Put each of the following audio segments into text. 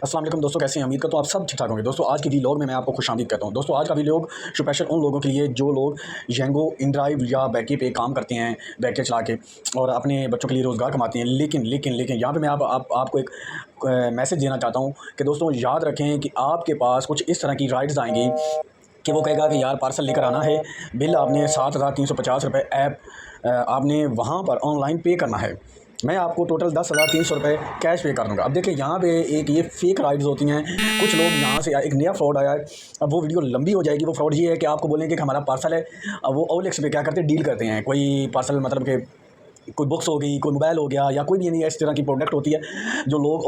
अस्सलाम वालेकुम दोस्तों, कैसे हैं? उम्मीद करता हूँ आप सब ठीक ठाक होंगे। दोस्तों आज की व्लॉग में मैं आपको खुशामदीद कहता हूँ। दोस्तों आज का व्लॉग स्पेशल उन लोगों के लिए जो लोग जेंगो, इनड्राइव या बैकी पे काम करते हैं, बैके चला के, और अपने बच्चों के लिए रोज़गार कमाते हैं। लेकिन यहाँ पे मैं आपको एक मैसेज देना चाहता हूँ कि दोस्तों याद रखें कि आपके पास कुछ इस तरह की राइड्स आएंगी कि वो कहेगा कि यार पार्सल लेकर आना है, बिल आपने 7,350 रुपये ऐप आपने वहाँ पर ऑनलाइन पे करना है, मैं आपको टोटल 10,300 रुपये कैश पे कर दूँगा। अब देखिए यहाँ पे एक ये फेक राइड्स होती हैं। कुछ लोग यहाँ से एक नया फ्रॉड आया है। अब वो वीडियो लंबी हो जाएगी। वो फ्रॉड ये है कि आपको बोलेंगे कि हमारा पार्सल है। अब वो OLX पे क्या करते हैं, डील करते हैं। कोई पार्सल मतलब कि कोई बुक्स हो गई, कोई मोबाइल हो गया, या कोई भी नहीं इस तरह की प्रोडक्ट होती है जो लोग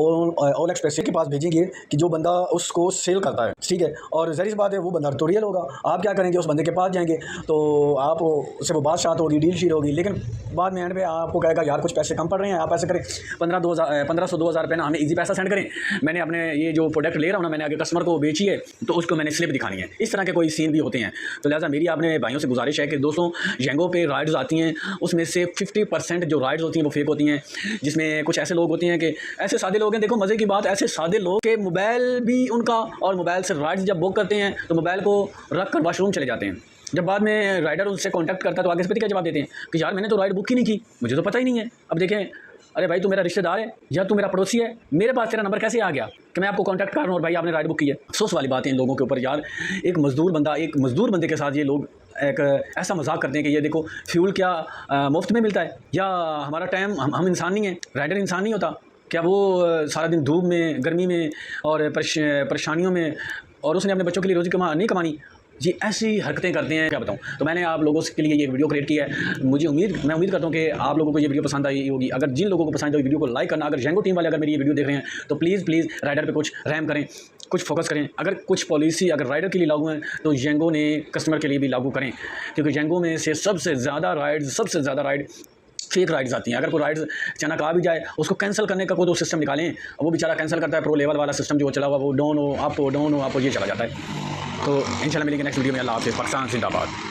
OLX पे के पास भेजेंगे कि जो बंदा उसको सेल करता है, ठीक है। और ज़ाहिर सी बात है वो बंदा तो रियल होगा। आप क्या करेंगे, उस बंदे के पास जाएंगे तो आप उससे वो बातचीत होगी, डील शील होगी, लेकिन बाद में एंड पे आपको कहेगा यार कुछ पैसे कम पड़ रहे हैं, आप ऐसे करें 1500-2,000 रुपये ना हमें ईजी पैसा सेंड करें, मैंने अपने ये जो प्रोडक्ट ले रहा हूँ ना, मैंने आगे कस्टमर को बेची है तो उसको मैंने स्लिप दिखानी है। इस तरह के कोई सीन भी होते हैं। तो लिहाजा मेरी आपने भाइयों से गुजारिश है कि दोस्तों जेंगो पे राइड्स आती हैं, उसमें से 50% जो राइड्स होती हैं वो फेक होती हैं, जिसमें कुछ ऐसे लोग होते हैं कि ऐसे सादे लोग हैं। देखो मज़े की बात, ऐसे सादे लोग के मोबाइल भी उनका, और मोबाइल से राइड्स जब बुक करते हैं तो मोबाइल को रख कर वाशरूम चले जाते हैं। जब बाद में राइडर उससे कांटेक्ट करता है तो आगे से पता क्या जवाब देते हैं कि यार मैंने तो राइड बुक ही नहीं की, मुझे तो पता ही नहीं है। अब देखें, अरे भाई तू मेरा रिश्तेदार है या तू मेरा पड़ोसी है, मेरे पास तेरा नंबर कैसे आ गया कि मैं आपको कांटेक्ट कर रहा हूँ और भाई आपने राइड बुक की है। अफसोस वाली बात है इन लोगों के ऊपर यार। एक मज़दूर बंदे के साथ ये लोग एक ऐसा मजाक करते हैं कि ये देखो फ्यूल क्या मुफ्त में मिलता है, या हमारा टाइम, हम इंसान नहीं है, राइडर इंसान नहीं होता क्या? वो सारा दिन धूप में, गर्मी में और परेशानियों में, और उसने अपने बच्चों के लिए रोज़ी नहीं कमानी। जी ऐसी हरकतें करते हैं, क्या बताऊं। तो मैंने आप लोगों के लिए ये वीडियो क्रिएट किया है। मैं उम्मीद करता हूं कि आप लोगों को ये वीडियो पसंद आई होगी। अगर जिन लोगों को पसंद आई वीडियो को लाइक करना। अगर जेंगो टीम वाले अगर मेरी ये वीडियो देख रहे हैं तो प्लीज़ राइडर पे कुछ रहम करें, कुछ फोकस करें। अगर कुछ पॉलिसी अगर राइडर के लिए लागू है तो जेंगो ने कस्टमर के लिए भी लागू करें, क्योंकि जेंगो में से सबसे ज़्यादा राइड फेक राइड्स आती हैं। अगर कोई राइड्स अचानक आ भी जाए उसको कैंसिल करने का कोई तो सिस्टम निकालें। वो बेचारा कैंसिल करता है, प्रो लेवल वाला सिस्टम जो चला हुआ, वो डाउन हो अप हो ये चला जाता है। तो इंशाल्लाह मिलेंगे नेक्स्ट वीडियो में। अल्लाह हाफ़िज़। पाकिस्तान जिंदाबाद।